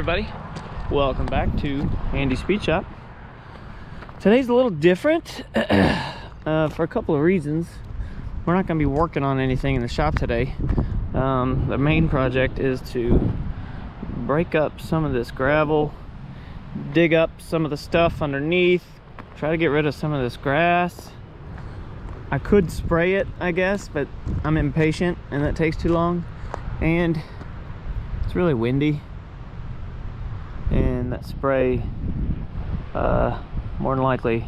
everybody, welcome back to Andy's Speed Shop. Today's a little different for a couple of reasons. We're not going to be working on anything in the shop today. The main project is to break up some of this gravel, dig up some of the stuff underneath, try to get rid of some of this grass. I could spray it, I guess, but I'm impatient and that takes too long, and it's really windy, and that spray more than likely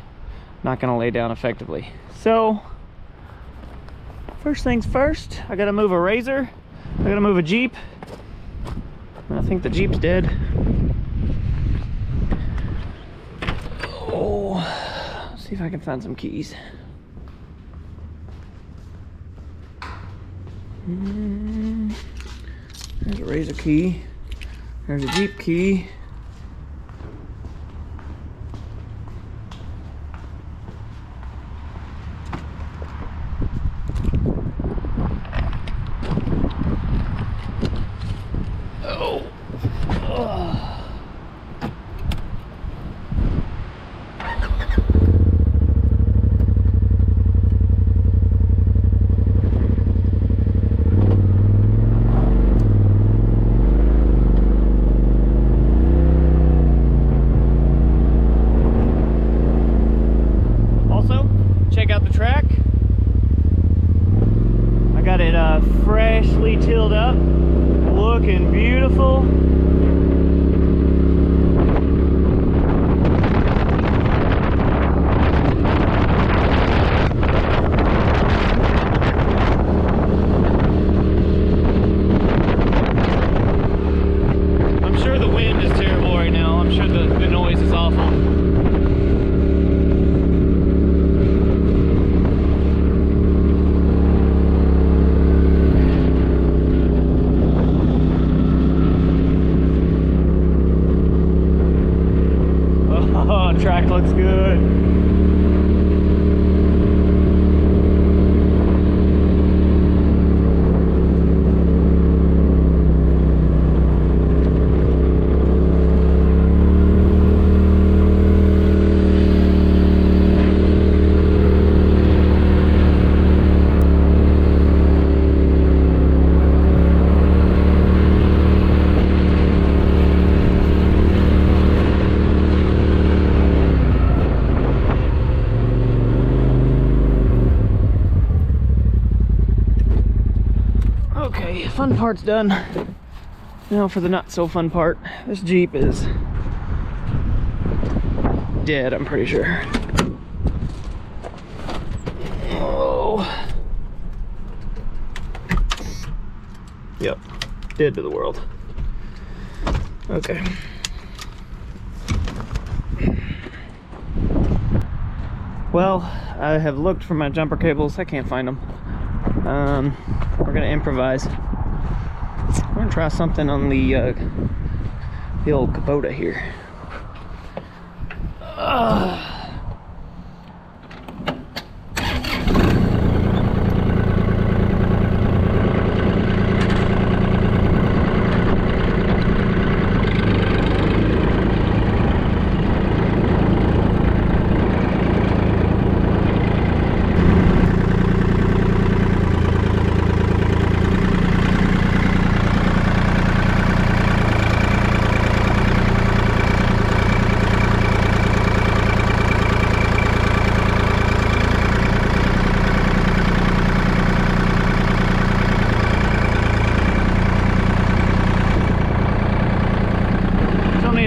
not going to lay down effectively. So first things first, I gotta move a razor, I gotta move a Jeep, and I think the Jeep's dead. Oh, let's see if I can find some keys. There's a razor key, there's a Jeep key. Freshly tilled up, looking beautiful. I'm sure the wind is terrible right now. I'm sure the noise is awful. Track looks good. Okay, fun part's done. Now for the not so fun part. This Jeep is dead, I'm pretty sure. Oh. Yep, dead to the world. Okay. Well, I have looked for my jumper cables. I can't find them. We're gonna improvise. We're gonna try something on the old Kubota here.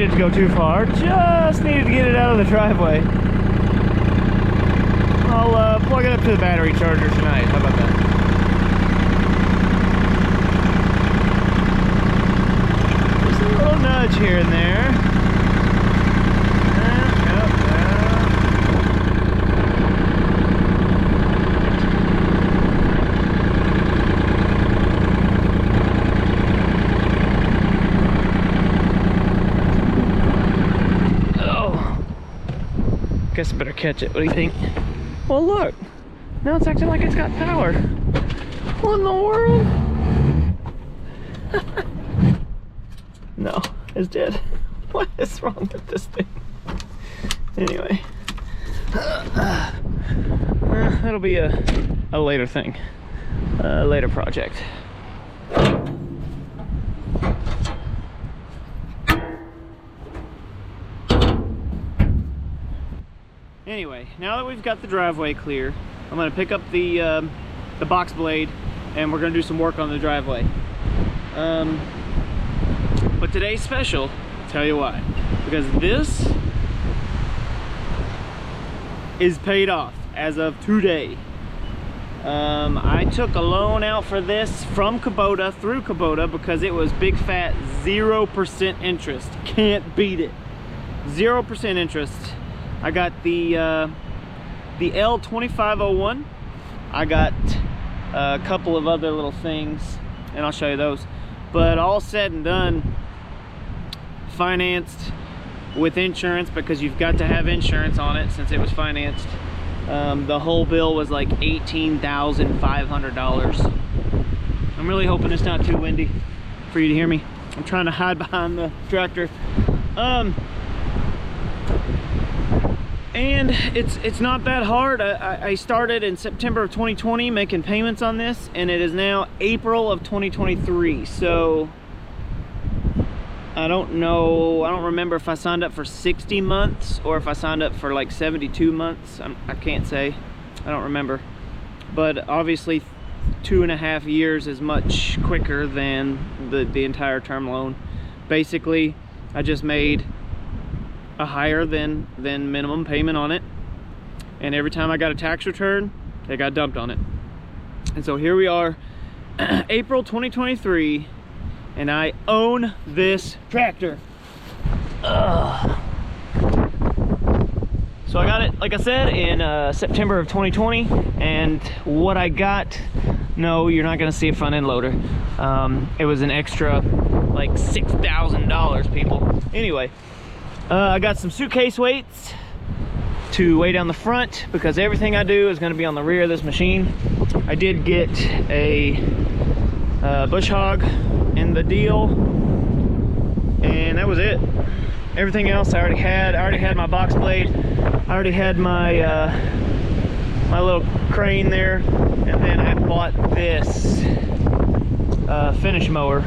To go too far, just needed to get it out of the driveway. I'll plug it up to the battery charger tonight. How about that? Just a little nudge here and there. Guess I better catch it. What do you think? Well, look. Now it's acting like it's got power. What in the world? No. is dead. What is wrong with this thing? Anyway, that'll be a later thing, a later project. Anyway, now that we've got the driveway clear, I'm going to pick up the box blade and we're going to do some work on the driveway. But today's special, I'll tell you why. Because this is paid off as of today. I took a loan out for this from Kubota, through Kubota, because it was big fat 0% interest. Can't beat it. 0% interest. I got the L2501. I got a couple of other little things, and I'll show you those. But all said and done, financed with insurance, because you've got to have insurance on it since it was financed. The whole bill was like $18,500. I'm really hoping it's not too windy for you to hear me. I'm trying to hide behind the tractor. And it's not that hard. I started in September of 2020 making payments on this, and it is now April of 2023. So I don't know, I don't remember if I signed up for 60 months or if I signed up for like 72 months. I can't say, I don't remember. But obviously 2.5 years is much quicker than the entire term loan. Basically, I just made a higher than minimum payment on it, and every time I got a tax return, it got dumped on it. And so here we are, April 2023, and I own this tractor. So I got it, like I said, in September of 2020, and what I got, no, you're not gonna see a front end loader. It was an extra like $6,000, people. Anyway, I got some suitcase weights to weigh down the front, because everything I do is going to be on the rear of this machine. I did get a bush hog in the deal, and that was it. Everything else I already had. I already had my box blade. I already had my my little crane there, and then I bought this finish mower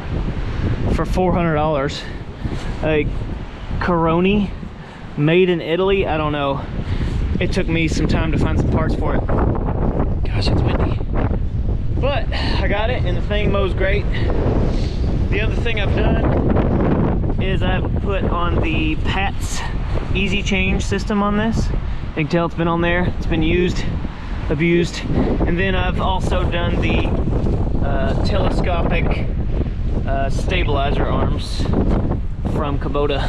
for $400. A Coroni, made in Italy. I don't know, it took me some time to find some parts for it. Gosh, it's windy, but I got it, and the thing mows great. The other thing I've done is I've put on the Pat's easy change system on this. You can tell it's been on there, it's been used, abused. And then I've also done the telescopic stabilizer arms from Kubota.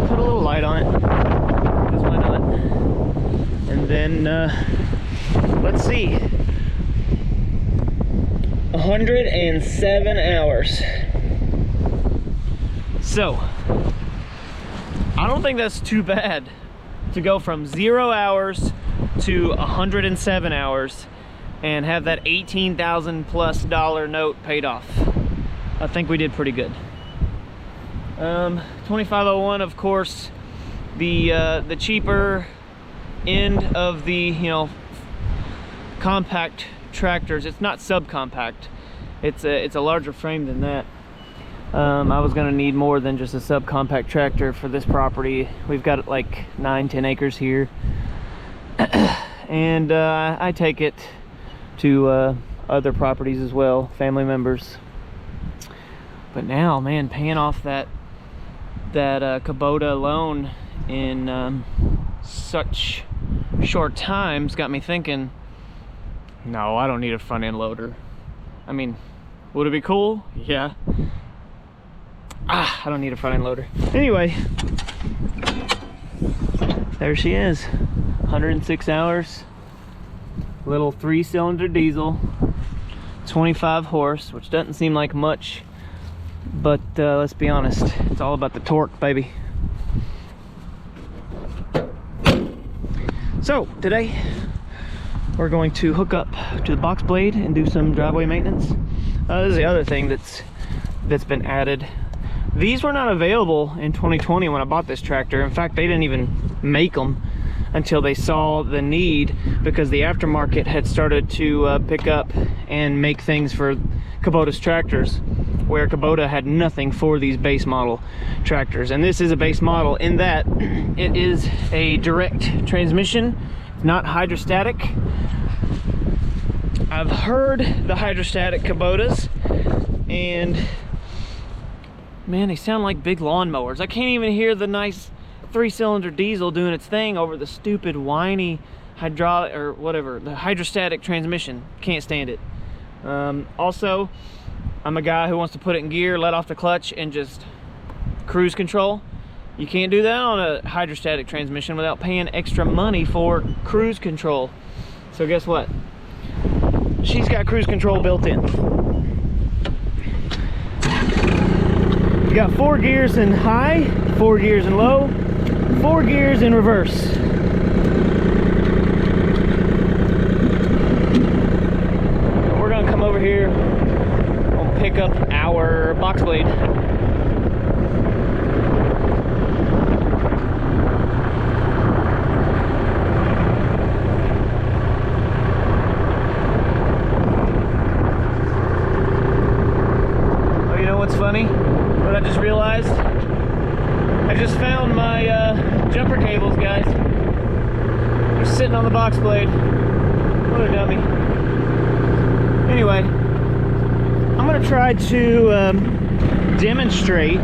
Put a little light on it, because why not? And then let's see, 107 hours. So I don't think that's too bad to go from 0 hours to 107 hours and have that $18,000+ note paid off. I think we did pretty good. 2501, of course, the cheaper end of the, you know, compact tractors. It's not subcompact. It's a larger frame than that. I was gonna need more than just a subcompact tractor for this property. We've got like 9-10 acres here, and I take it to other properties as well, family members. But now, man, paying off that Kubota loan in such short times got me thinking, no, I don't need a front end loader. I mean, would it be cool? Yeah. I don't need a front end loader. Anyway, there she is, 106 hours, little 3-cylinder diesel, 25 horse, which doesn't seem like much, but let's be honest, it's all about the torque, baby. So today we're going to hook up to the box blade and do some driveway maintenance. This is the other thing that's that's been added. These were not available in 2020 when I bought this tractor. In fact, they didn't even make them until they saw the need, because the aftermarket had started to pick up and make things for Kubota's tractors, where Kubota had nothing for these base model tractors. And this is a base model in that it is a direct transmission, not hydrostatic. I've heard the hydrostatic Kubotas, and man, they sound like big lawnmowers. I can't even hear the nice 3-cylinder diesel doing its thing over the stupid whiny hydraulic, or whatever, the hydrostatic transmission. Can't stand it. Also, I'm a guy who wants to put it in gear, let off the clutch, and just cruise control. You can't do that on a hydrostatic transmission without paying extra money for cruise control. So guess what? She's got cruise control built in. You got 4 gears in high, 4 gears in low, 4 gears in reverse. We're gonna come over here, we'll pick up our box blade. Oh, you know what's funny? What I just realized? I just found my jumper cables, guys. They're sitting on the box blade. What a dummy. Anyway, I'm gonna try to demonstrate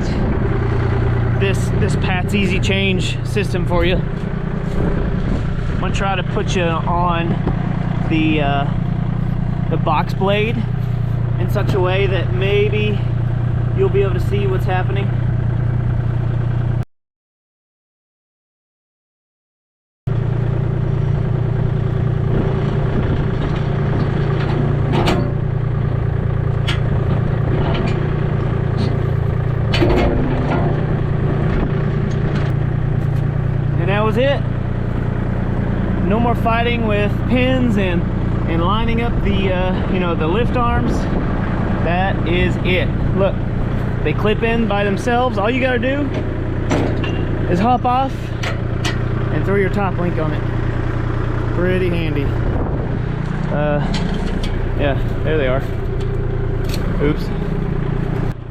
this Pat's Easy Change system for you. I'm gonna try to put you on the box blade in such a way that maybe you'll be able to see what's happening. Was it. No more fighting with pins and lining up the you know, the lift arms. That is it. Look, they clip in by themselves. All you gotta do is hop off and throw your top link on it. Pretty handy. Yeah, there they are. Oops.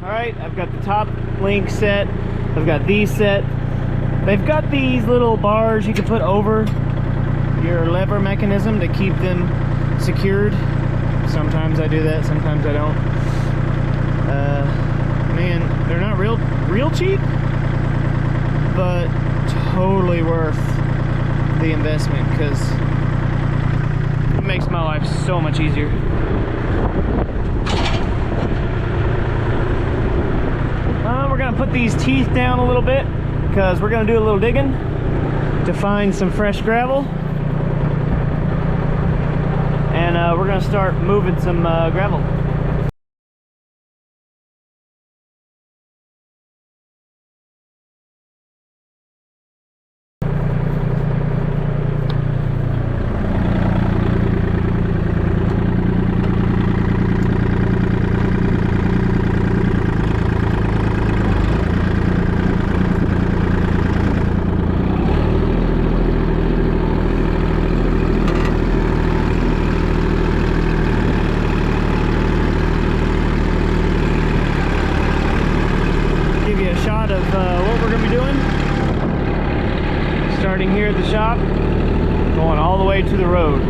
All right, I've got the top link set. I've got these set. They've got these little bars you can put over your lever mechanism to keep them secured. Sometimes I do that, sometimes I don't. Man, they're not real cheap, but totally worth the investment, because it makes my life so much easier. We're gonna put these teeth down a little bit, because we're going to do a little digging to find some fresh gravel, and we're going to start moving some gravel. Starting here at the shop, going all the way to the road.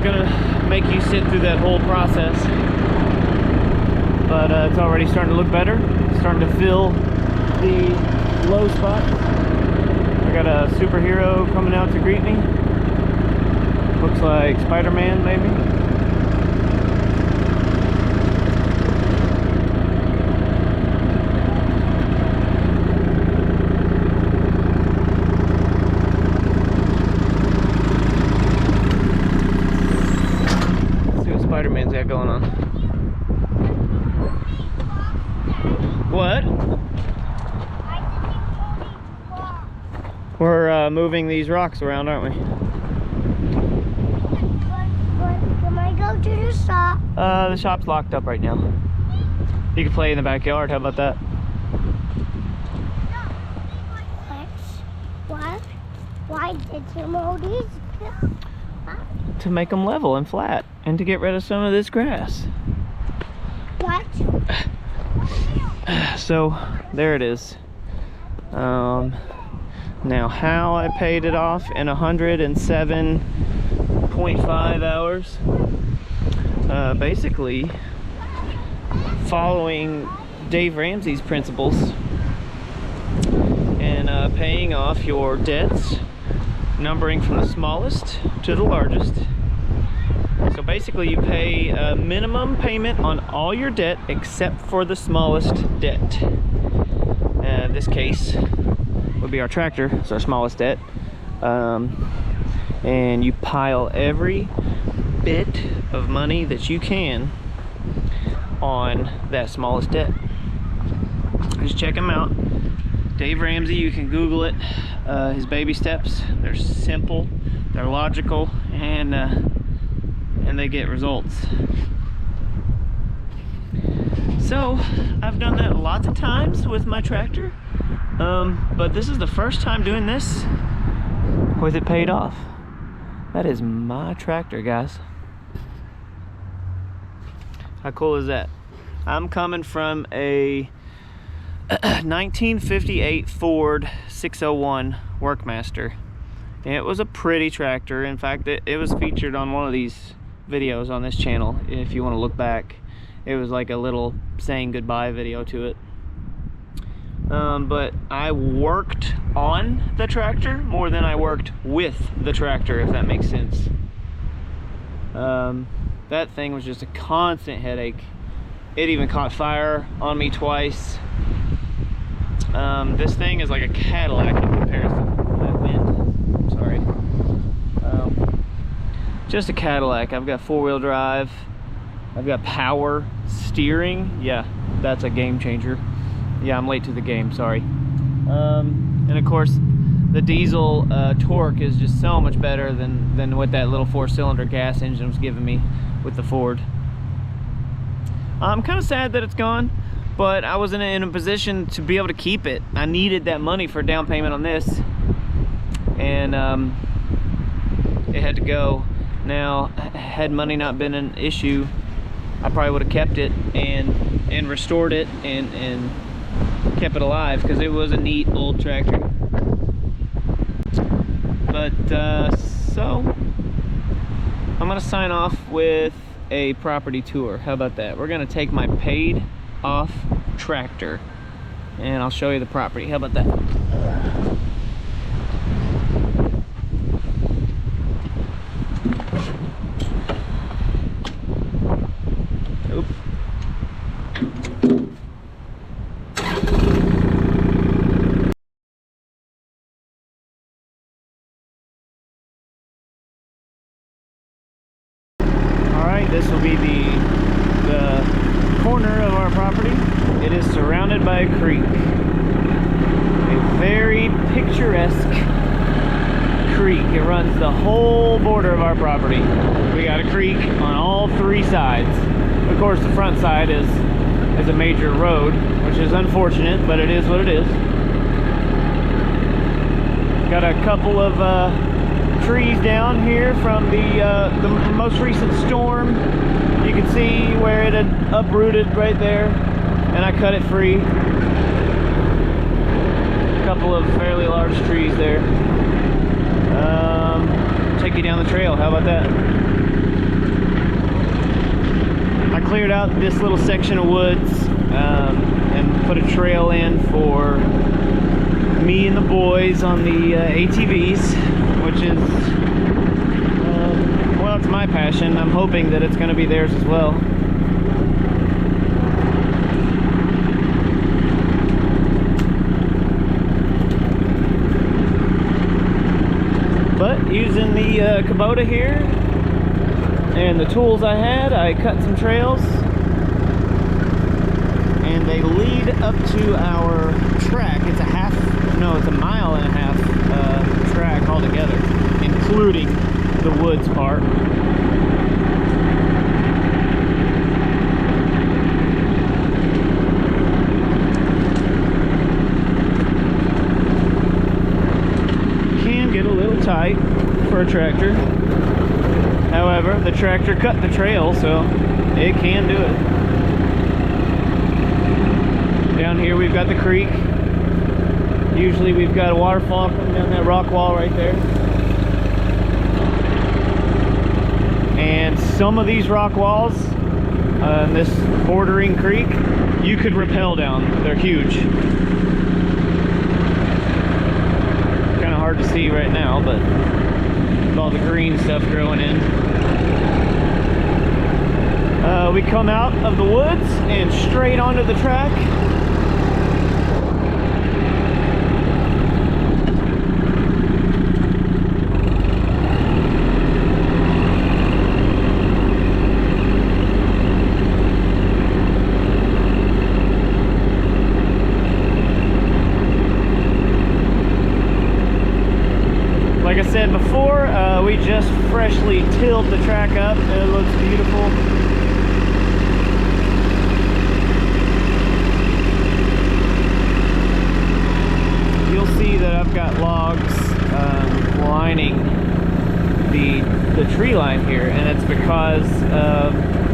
not gonna make you sit through that whole process, but it's already starting to look better. It's starting to fill the low spot. I got a superhero coming out to greet me. Looks like Spider-Man, maybe. Spider-Man's got going on. What? We're moving these rocks around, aren't we? Can I go to the shop? The shop's locked up right now. You can play in the backyard. How about that? What? Why did you mow these? To make them level and flat, and to get rid of some of this grass. What? So there it is. Now how I paid it off in 107.5 hours. Basically following Dave Ramsey's principles and paying off your debts, numbering from the smallest to the largest. So basically you pay a minimum payment on all your debt except for the smallest debt. In this case would be our tractor. It's our smallest debt. And you pile every bit of money that you can on that smallest debt. Just check him out. Dave Ramsey, you can Google it. His baby steps, they're simple, they're logical, and they get results. So I've done that lots of times with my tractor, but this is the first time doing this with it paid off. That is my tractor, guys. How cool is that? I'm coming from a 1958 Ford 601 Workmaster. And it was a pretty tractor. In fact, it was featured on one of these videos on this channel. If you want to look back, it was like a little saying goodbye video to it. But I worked on the tractor more than I worked with the tractor, if that makes sense. That thing was just a constant headache. It even caught fire on me twice. This thing is like a Cadillac in comparison. That wind, sorry. Just a Cadillac. I've got four-wheel drive. I've got power steering. Yeah, that's a game changer. Yeah, I'm late to the game, sorry. And of course, the diesel torque is just so much better than what that little four-cylinder gas engine was giving me with the Ford. I'm kind of sad that it's gone, but I was in a position to be able to keep it. I needed that money for down payment on this, and it had to go. Now, had money not been an issue, I probably would have kept it and restored it and kept it alive, because it was a neat old tractor. But so I'm gonna sign off with a property tour. How about that? We're gonna take my paid off tractor and I'll show you the property. How about that? Oop. This will be the corner of our property. It is surrounded by a creek. A very picturesque creek. It runs the whole border of our property. We got a creek on all three sides. Of course, the front side is a major road, which is unfortunate, but it is what it is. Got a couple of trees down here from the most recent storm. You can see where it had uprooted right there, and I cut it free. A couple of fairly large trees there. Take you down the trail. How about that? cleared out this little section of woods and put a trail in for me and the boys on the ATVs, which is, well, it's my passion. I'm hoping that it's going to be theirs as well. But using the Kubota here and the tools I had, I cut some trails, and they lead up to our track. It's a mile and a half track altogether, including the woods part. Can get a little tight for a tractor. However, the tractor cut the trail, so it can do it. Down here we've got the creek. Usually we've got a waterfall coming down that rock wall right there. And some of these rock walls in this bordering creek, you could rappel down. They're huge. Kind of hard to see right now, but with all the green stuff growing in. We come out of the woods and straight onto the track. Like I said before, we just freshly tilled the track up. It looks beautiful. You'll see that I've got logs lining the tree line here, and it's because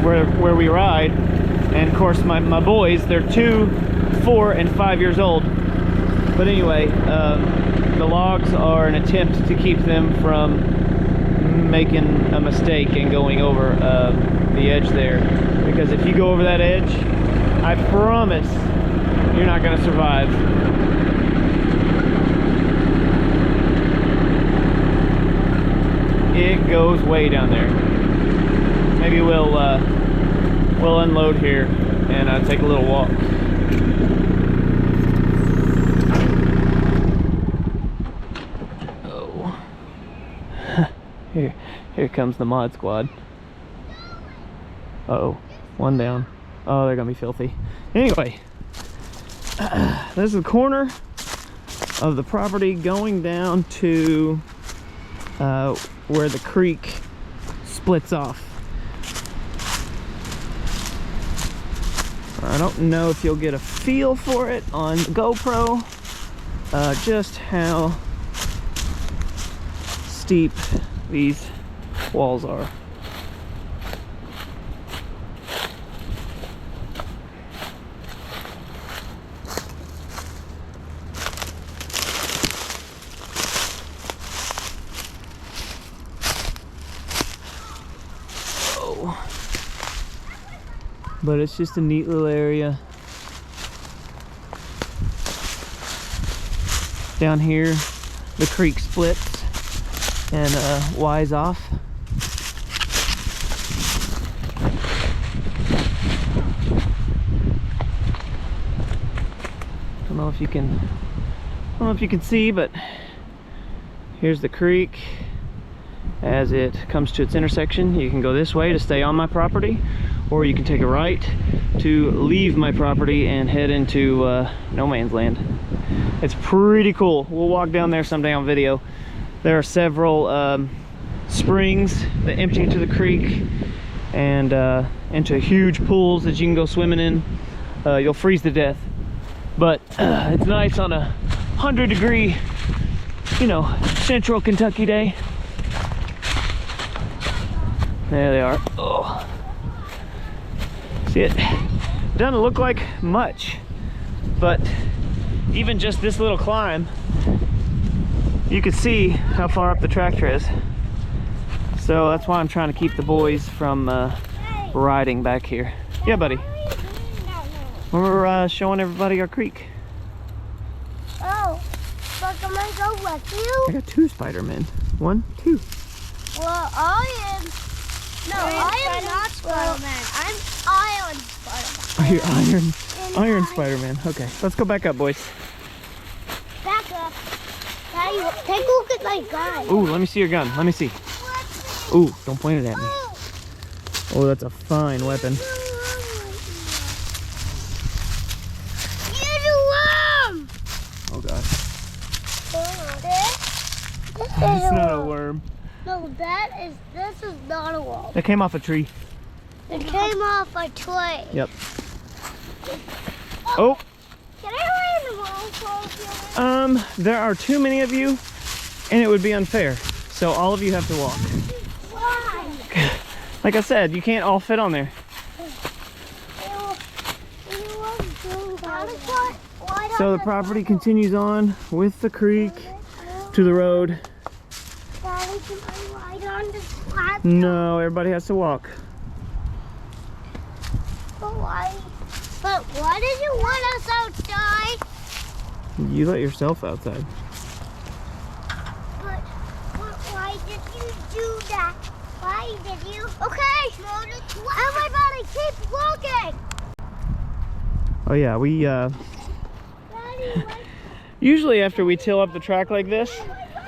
where we ride, and of course my boys, they're 2, 4, and 5 years old. But anyway, the logs are an attempt to keep them from making a mistake and going over the edge there. Because if you go over that edge, I promise you're not going to survive. It goes way down there. Maybe we'll unload here and take a little walk. Here comes the mod squad. Uh-oh, one down. Oh, they're gonna be filthy. Anyway, this is the corner of the property going down to where the creek splits off. I don't know if you'll get a feel for it on the GoPro, just how steep these walls are. Oh. But it's just a neat little area. Down here, the creek splits and wise off. I don't know if you can see, but here's the creek. As it comes to its intersection, you can go this way to stay on my property, or you can take a right to leave my property and head into no man's land. It's pretty cool. We'll walk down there someday on video. There are several springs that empty into the creek and into huge pools that you can go swimming in. You'll freeze to death, but it's nice on a 100-degree, central Kentucky day. There they are. Oh, see it? Doesn't look like much, but even just this little climb, you can see how far up the tractor is. So that's why I'm trying to keep the boys from riding back here. Yeah, buddy. What are you doing down there? We're showing everybody our creek. Oh, but can I go with you? I got 2 Spider-Men. 1, 2. Well, I am. No, I am not Spider-Man. I'm Iron Spider-Man. Are you Iron Spider-Man? Okay, let's go back up, boys. Back up. Daddy, take a look at my gun. Ooh, let me see your gun. Let me see. Ooh, don't point it at me. Oh, that's a fine weapon. You're the worm. Oh gosh. This It's not a worm. No, this is not a worm. That came off a tree. It came off a tree. Yep. Oh. Can I run the wall for you? There are too many of you, and it would be unfair. So all of you have to walk. Why? Like I said, you can't all fit on there. So the property continues on with the creek to the road. Daddy, can I ride on this flat? No, everybody has to walk. But why did you want us outside? You let yourself outside. But why did you do that? Why did you? Okay, everybody keep walking. Oh yeah, we Daddy, usually after we till up the track like this,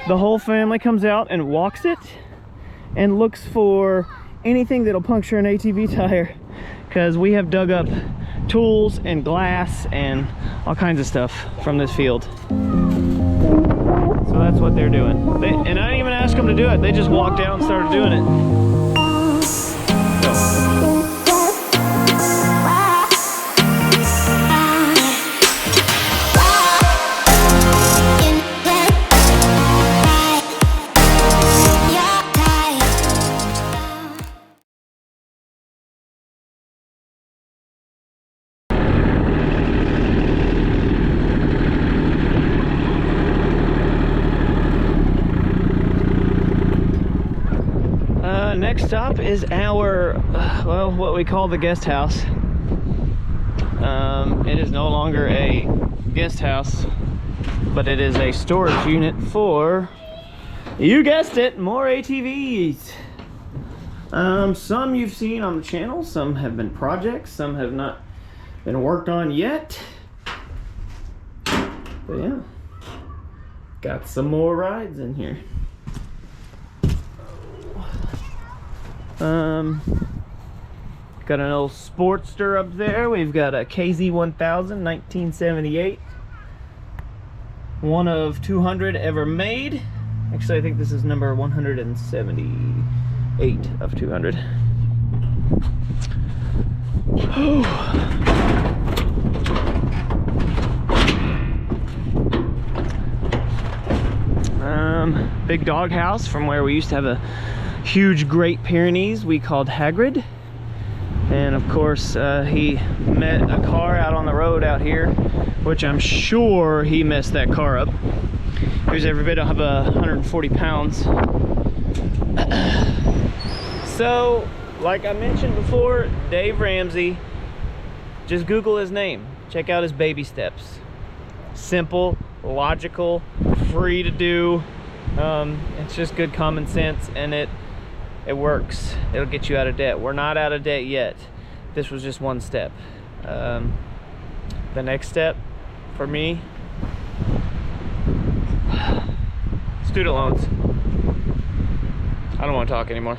the whole family comes out and walks it and looks for anything that'll puncture an ATV tire, because we have dug up tools and glass and all kinds of stuff from this field. So that's what they're doing. And I didn't even ask them to do it. They just walked out and started doing it. Next stop is our, well, what we call the guest house. It is no longer a guest house, but it is a storage unit for, you guessed it, more ATVs. Some you've seen on the channel, some have been projects, some have not been worked on yet. But yeah, got some more rides in here. Got an old Sportster up there. We've got a KZ 1000 1978, one of 200 ever made. Actually, I think this is number 178 of 200. Big dog house from where we used to have a huge Great Pyrenees we called Hagrid. And of course he met a car out on the road out here, which I'm sure he messed that car up. He was every bit of 140 pounds. So like I mentioned before, Dave Ramsey, just Google his name, check out his baby steps. Simple, logical, free to do. It's just good common sense, and it works. It'll get you out of debt. We're not out of debt yet. This was just one step. The next step for me, student loans. I don't want to talk anymore.